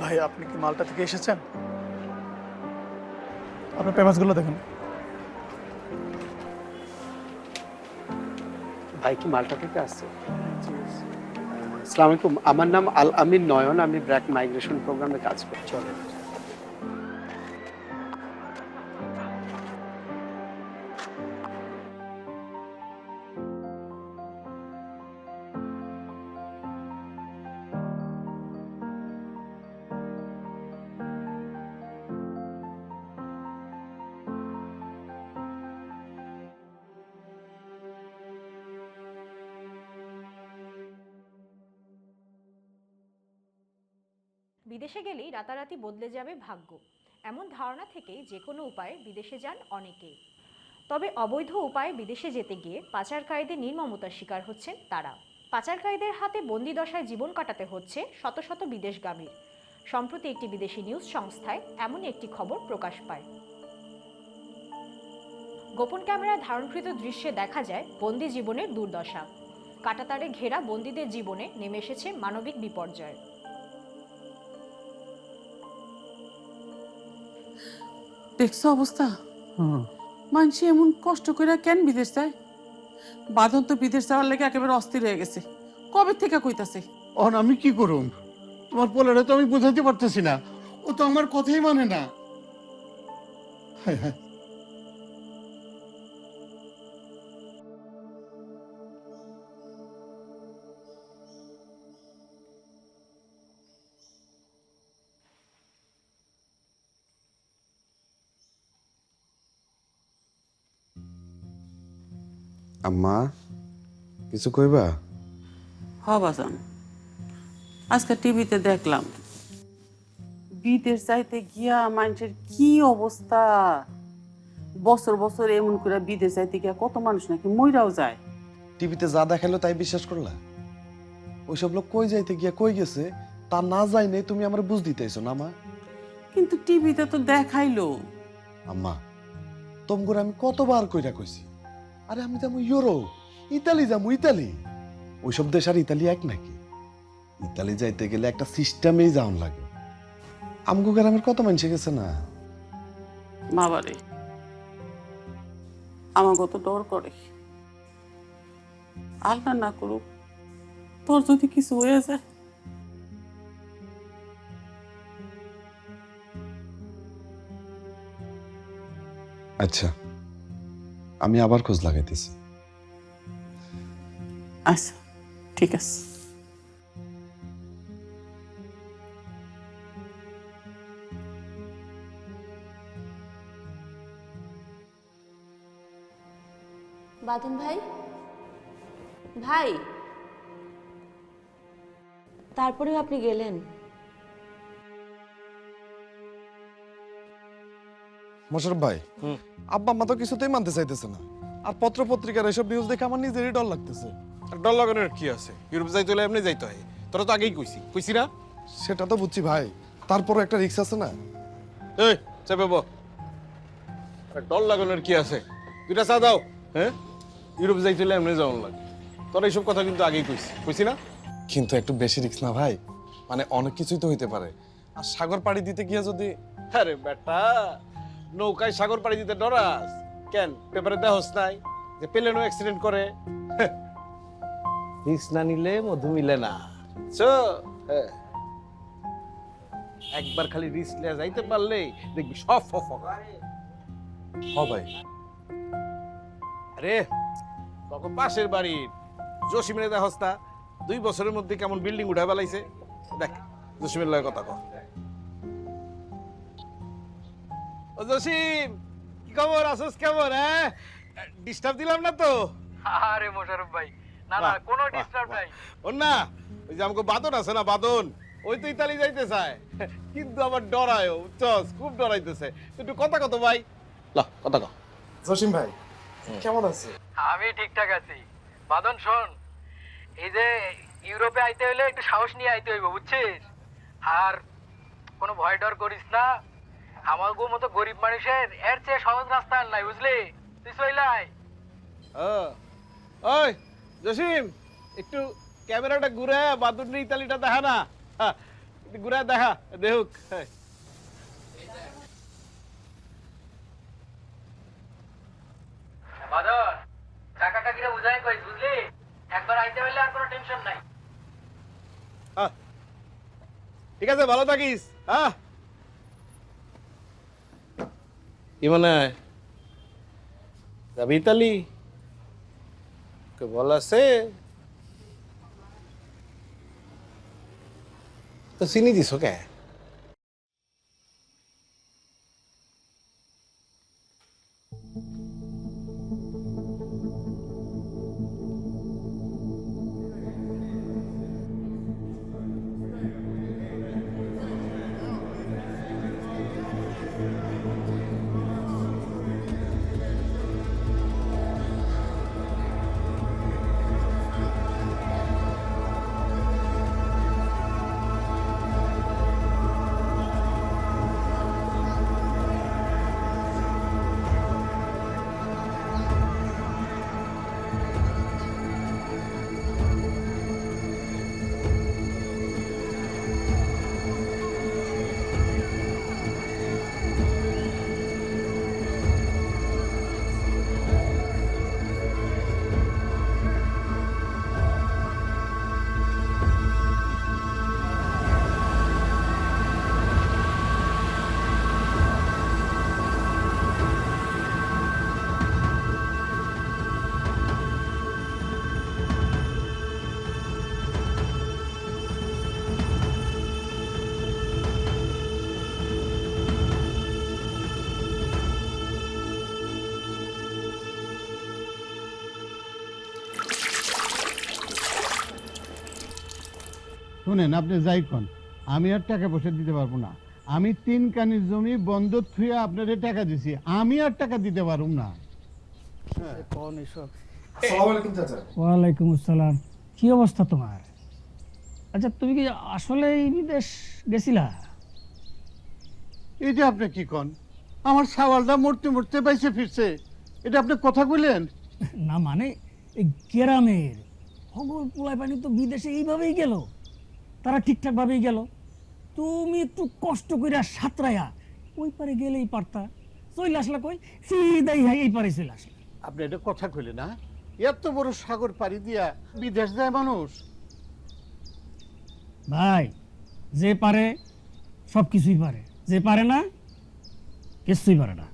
ভাই আপনি কি মালটা থেকে এসেছেন? আপনার পেমেন্টসগুলো দেখুন। ভাই কি মালটা থেকে আসছে? আসসালামু আলাইকুম, আমার নাম আল আমিন নয়ন, আমি ব্র্যাক মাইগ্রেশন প্রোগ্রামে কাজ করি। চলেন। বিদেশে গেলেই রাতারাতি বদলে যাবে ভাগ্য, এমন ধারণা থেকেই যে কোনো উপায়ে বিদেশে যান অনেকেই। তবে অবৈধ উপায়ে বিদেশে যেতে গিয়ে পাচারকারীদের নির্মমতার শিকার হচ্ছেন তারা। পাচারকারীদের হাতে বন্দি দশায় জীবন কাটাতে হচ্ছে শত শত বিদেশগামীর। সম্প্রতি একটি বিদেশি নিউজ সংস্থায় এমনই একটি খবর প্রকাশ পায়। গোপন ক্যামেরায় ধারণকৃত দৃশ্যে দেখা যায় বন্দি জীবনের দুর্দশা। কাঁটাতারে ঘেরা বন্দীদের জীবনে নেমে এসেছে মানবিক বিপর্যয়। দেখছো অবস্থা? মানুষ এমন কষ্ট করে কেন বিদেশ যায়? বাঁধন তো বিদেশ যাওয়ার লেগে একেবারে অস্থির হয়ে গেছে। কবে থেকে কইতাছে? অন আমি কি করুম? তোমার পোলারে তো আমি বোঝাতে পারতেছি না, ও তো আমার কথাই মানে না। হায় হায়। আম্মা কিছু কইবা? বাজান, আজকে টিভিতে দেখলাম বিদেশ যাইতে গিয়া মানুষের কি অবস্থা। বছর বছর এমন করে বিদেশ যাইতে গিয়া কত মানুষ নাকি মইরাও যায়। টিভিতে যা দেখালো তাই বিশ্বাস করলা? ওইসব লোক কই যাইতে গিয়া কই গেছে তা না যাই নেই, তুমি আমার বুঝ দিতেছো না মা? কিন্তু টিভিতে তো দেখাইলো। আম্মা তোমগোর আমি কতবার কইরা কইছি, আরে আমি যাবো ইউরোপ, ইতালি যাবো, ইতালি। ওইসব দেশ আর ইতালি এক নাকি? ইতালি যাইতে গেলে একটা সিস্টেমেই যাওন লাগে। আমগো গ্রামের কত মানুষ গেছে না? বাবারে, আমার কত ডর করে। আল্লাহ না করুক তোর যদি কিছু হয়ে যায়। আচ্ছা আমি আবার খোঁজ লাগাইতেছি। আচ্ছা ঠিক আছে। বাদন ভাই, ভাই, তারপরেও আপনি গেলেন? মোশাররফ ভাই, আব্বা আম্মা তো কিছুতেই মানতে চাইতেছে না। আর পত্র পত্রিকার এসব নিউজ দেখে আমার নিজেরই ডর লাগতেছে। ডর লাগানোর কি আছে? ইউরোপ যাইতে হলে এমনি যাইতে হয়। তোরা তো আগেই কইছি না? সেটা তো বুঝছি ভাই, তারপরও একটা রিস্ক আছে না? এই চেপে বো। ডর লাগানোর কি আছে? দুইটা চা দাও। হ্যাঁ, ইউরোপ যাইতে হলে এমনি যাওয়ার লাগে। তোরা এইসব কথা কিন্তু আগেই কইছি না? কিন্তু একটু বেশি রিস্ক না ভাই? মানে অনেক কিছুই তো হইতে পারে। আর সাগর পাড়ি দিতে গিয়ে যদি... আরে বেটা, নৌকায় সাগর পাড়ি দিতে ডরাস কেন? পেপারে দেহস নাই যে প্লেনও অ্যাক্সিডেন্ট করে? রিস্ক না নিলে মধু মিলে না। একবার খালি রিস্ক নিয়ে যাইতে পারলে দেখবি সব হ ভাই। আরে তখন পাশের বাড়ির জসিমের দেহস না 2 বছরের মধ্যে কেমন বিল্ডিং উঠা বেলাইছে। দেখ জসিমের লয় কথা কর। ও জসিম, কি খবর? আসস কেমন? হ্যাঁ, ডিস্টার্ব দিলাম না তো? আরে মোশাররফ ভাই, না না, কোনো ডিস্টার্ব নাই। ওর না, ওই যে আমাকে বাদন আছে না, বাদন, ওই তো ইতালি যাইতে চায়, কিন্তু আবার ডরায়, বুঝছস? খুব ডরাইতেছে। একটু কথা কত ভাই, ল কথা কও। জসিম ভাই কেমন আছে? আমি ঠিকঠাক আছি। বাদন শোন, এই যে ইউরোপে আইতে হইলে একটু সাহস নিয়ে আইতে হইব, বুঝছিস? আর কোনো ভয় ডর করিস না। আমার মতো গরিব মানুষের এর চেয়ে সহজ রাস্তা আর নাই, বুঝলি? তুই চইলাই। ওই জসিম, একটু ক্যামেরাটা ঘুরে বাদুর ইতালিটা দেখা না। ঘুরে দেখা দেখুক। বাদন কাকা কাকিরা বুঝাই কই বুঝলি, একবার আইতে হইলে আর কোনো টেনশন নাই। ঠিক আছে, ভালো থাকিস। হ্যাঁ, কি মনে হয় যাবি ইতালি? কে বল আছে তো চিনি দিছ কে? শুনেন, আপনি যাই কোন, আমি আর টাকা পয়সা দিতে পারবো না। আমি 3 কানির জমি বন্ধক থুয়ে আপনাদের টাকা দিছি, আমি আর টাকা দিতে পারবো না। কোন এসব? ওয়ালাইকুম আসসালাম। কি অবস্থা তোমার? আচ্ছা, তুমি কি আসলে বিদেশ গেছিলা? এটা আপনি কি কোন? আমার সাওয়ালটা মরতে মরতে বাইসে ফিরছে, এটা আপনি কথা কইলেন? না মানে এই গ্রামের হগল পোলাই পানি তো বিদেশে এইভাবেই গেল, তারা ঠিকঠাক ভাবেই গেল। তুমি একটু কষ্ট করে সাঁতরাইয়া ওই পারে গেলেই পারতা। চলে আসলা কই? সিধাই এই পারে চলে আসলা। আপনি এটা কথা কইলেন না? এত বড় সাগর পাড়ি দিয়া বিদেশ যায় মানুষ? ভাই, যে পারে সব কিছুই পারে, যে পারে না কিছুই পারে না।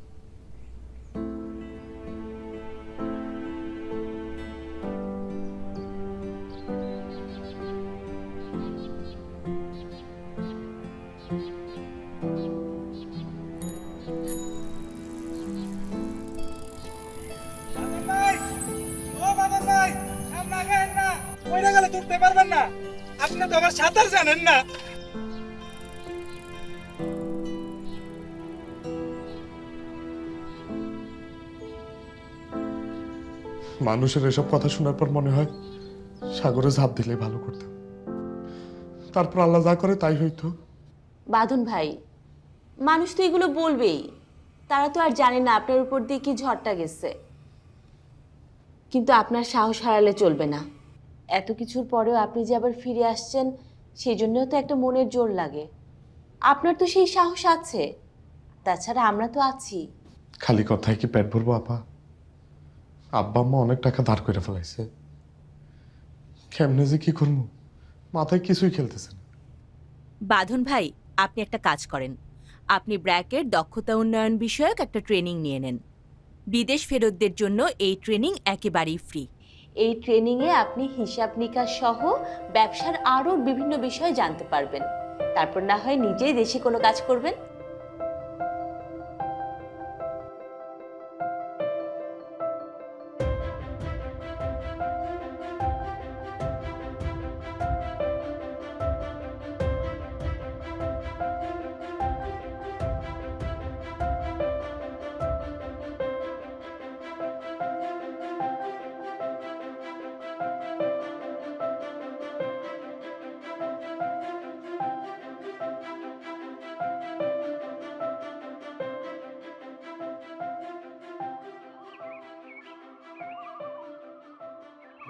আপনি তো আবার সাঁতার জানেন না। মানুষের এসব কথা শোনার পর মনে হয় সাগরে ঝাঁপ দিলে ভালো করতাম, তারপর আল্লাহ যা করে তাই হইতো। বাঁধন ভাই, মানুষ তো এগুলো বলবেই, তারা তো আর জানে না আপনার উপর দিয়ে কি ঝড়টা গেছে। কিন্তু আপনার সাহস হারালে চলবে না। এত কিছুর পরেও আপনি যে আবার ফিরে আসছেন, সেই জন্যও তো একটা মনের জোর লাগে। আপনার তো সেই সাহস আছে, তাছাড়া আমরা তো আছি। খালি কথায় কি পেট ভরবো আপা? আব্বা আম্মা অনেক টাকা ধার করে ফেলাইছে, কেমনে যে কি করবো মাথায় কিছুই খেলতেছে না। বাঁধন ভাই, আপনি একটা কাজ করেন, আপনি ব্র্যাকের দক্ষতা উন্নয়ন বিষয়ক একটা ট্রেনিং নিয়ে নেন। বিদেশ ফেরতদের জন্য এই ট্রেনিং একেবারেই ফ্রি। এই ট্রেনিংয়ে আপনি হিসাব নিকাশ সহ ব্যবসার আরও বিভিন্ন বিষয় জানতে পারবেন। তারপর না হয় নিজেই দেশে কোনো কাজ করবেন।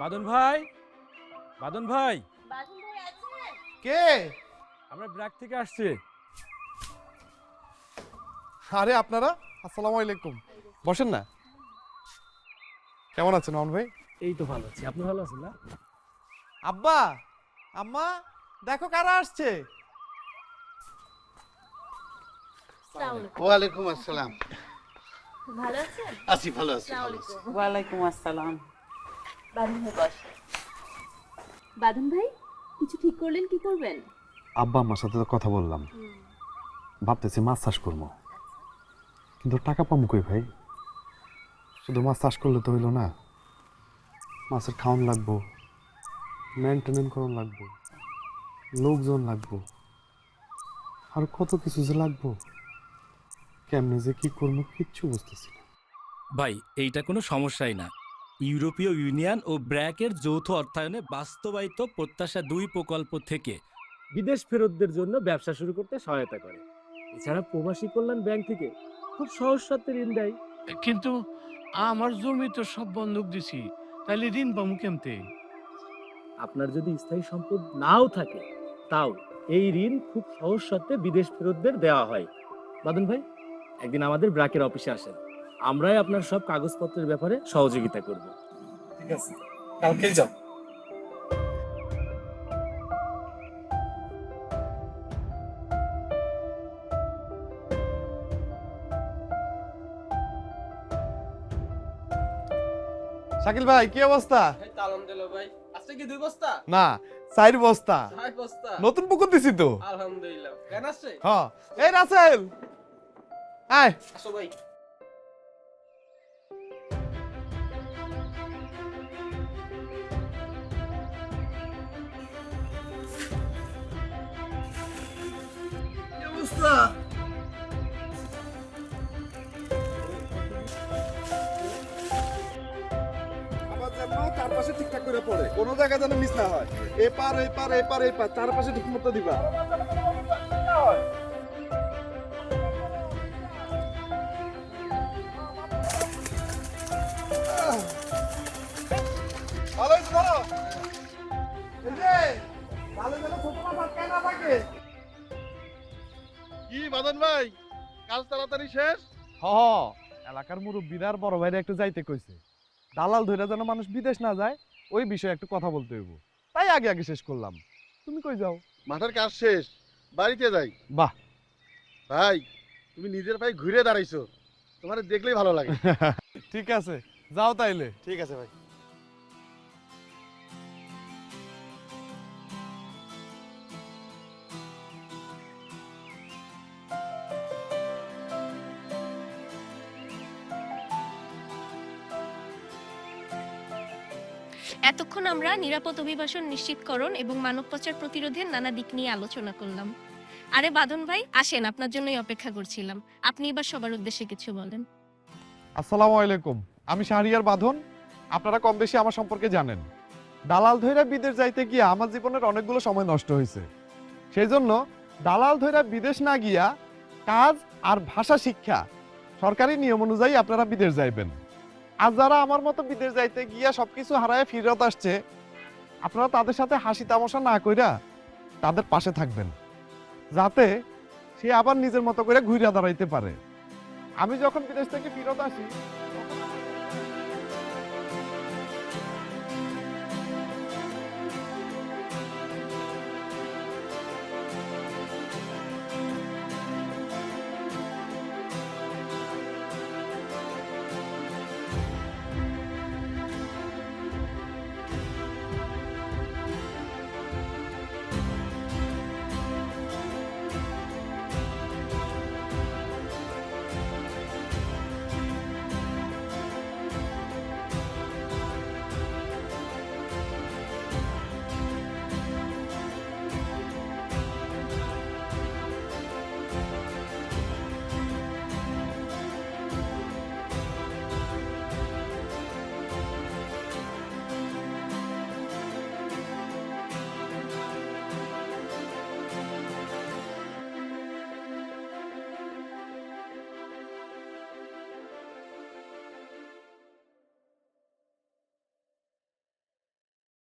বাদন ভাই, বাদন ভাই, কে? আমরা ব্র্যাক থেকে আসছি। আরে আপনারা, আসসালামু আলাইকুম। বসেন না। কেমন আছেন অন ভাই? এই তো ভালো আছি, আপনি ভালো আছেন না? আব্বা, আম্মা, দেখো কারা আসছে। ওয়ালাইকুম আসসালাম। ভালো আছেন? আছি, ভালো আছি। ওয়ালাইকুম আসসালাম। বাঁধন ভাই বস। বাঁধন ভাই কিছু ঠিক করলেন, কি করবেন? আব্বা আমার সাথে তো কথা বললাম, ভাবতেছি মাছ চাষ করবো, কিন্তু টাকা পাবো কই ভাই? শুধু মাছ চাষ করলে তো হইলো না, মাছের খাওয়ান লাগবো, মেনটেনেন্স করন লাগবো, লোকজন লাগবো, আর কত কিছু যে লাগবো। কেমনে যে কি করবো কিচ্ছু বুঝতেছি না। ভাই এইটা কোনো সমস্যাই না। ইউরোপীয় ইউনিয়ন ও ব্র্যাকের যৌথ অর্থায়নে বাস্তবায়িত প্রত্যাশা 2 প্রকল্প থেকে বিদেশ ফেরতদের জন্য ব্যবসা শুরু করতে সহায়তা করে। এছাড়া প্রবাসী কল্যাণ ব্যাংক থেকে খুব সহজ শর্তে ঋণ দেয়। কিন্তু আমার জমি তো সব বন্ধক দিছি, তাহলে ঋণ পাবো কেমতে? আপনার যদি স্থায়ী সম্পদ নাও থাকে, তাও এই ঋণ খুব সহজ শর্তে বিদেশ ফেরতদের দেওয়া হয়। বাদন ভাই, একদিন আমাদের ব্র্যাকের অফিসে আসেন, আমরাই আপনার সব কাগজপত্রের ব্যাপারে সহযোগিতা করব। ঠিক আছে, কালকেই যাও। শাকিল ভাই, কি অবস্থা? আলহামদুলিল্লাহ ভাই। আজকে কি 2 বস্তা? না, 4 বস্তা। 4 বস্তা। নতুন পুকুর দিছি তো। আলহামদুলিল্লাহ। কেন আসছে? হ্যাঁ, এই রাসেল, আয়। আসো ভাই। আবার যেন চারপাশে ঠিকঠাক করে পড়ে, কোনো জায়গা যেন মিস না হয়। এপার এপার এপার এপার চারপাশে ঠিক মতো দিবা। ভালো হয়েছে ধরো। এই যে, ভালো যেন ছোট মাছ আটকায় না থাকে। কি বাদন ভাই, কাজ তাড়াতাড়ি শেষ? এলাকার মুরব্বীরা আর বড় ভাইরা একটু যাইতে কইছে। দালাল ধইরা যেন মানুষ বিদেশ না যায়, ওই বিষয়ে একটু কথা বলতে হইব, তাই আগে আগে শেষ করলাম। তুমি কই যাও? মাঠের কাজ শেষ, বাড়িতে যাই। বাহ ভাই, তুমি নিজের ভাই ঘুরে দাঁড়াইছো, তোমার দেখলেই ভালো লাগে। ঠিক আছে, যাও তাইলে। ঠিক আছে ভাই। এতক্ষণ আমরা নিরাপদ অভিবাসন নিশ্চিতকরণ এবং মানব পাচার প্রতিরোধের নানা দিক নিয়ে আলোচনা করলাম। আরে বাঁধন ভাই, আসেন, আপনার জন্যই অপেক্ষা করছিলাম। আপনি এবার সবার উদ্দেশ্যে কিছু বলেন। আসসালামু আলাইকুম, আমি শাহরিয়ার বাঁধন। আপনারা কম বেশি আমার সম্পর্কে জানেন। দালাল ধইরা বিদেশ যাইতে গিয়ে আমার জীবনের অনেকগুলো সময় নষ্ট হয়েছে। সেই জন্য দালাল ধইরা বিদেশ না গিয়া কাজ আর ভাষা শিক্ষা সরকারি নিয়ম অনুযায়ী আপনারা বিদেশ যাইবেন। আর যারা আমার মতো বিদেশ যাইতে গিয়া সবকিছু হারায় ফিরত আসছে, আপনারা তাদের সাথে হাসি তামাশা না কইরা তাদের পাশে থাকবেন, যাতে সে আবার নিজের মতো করে ঘুরে দাঁড়াইতে পারে। আমি যখন বিদেশ থেকে ফিরত আসি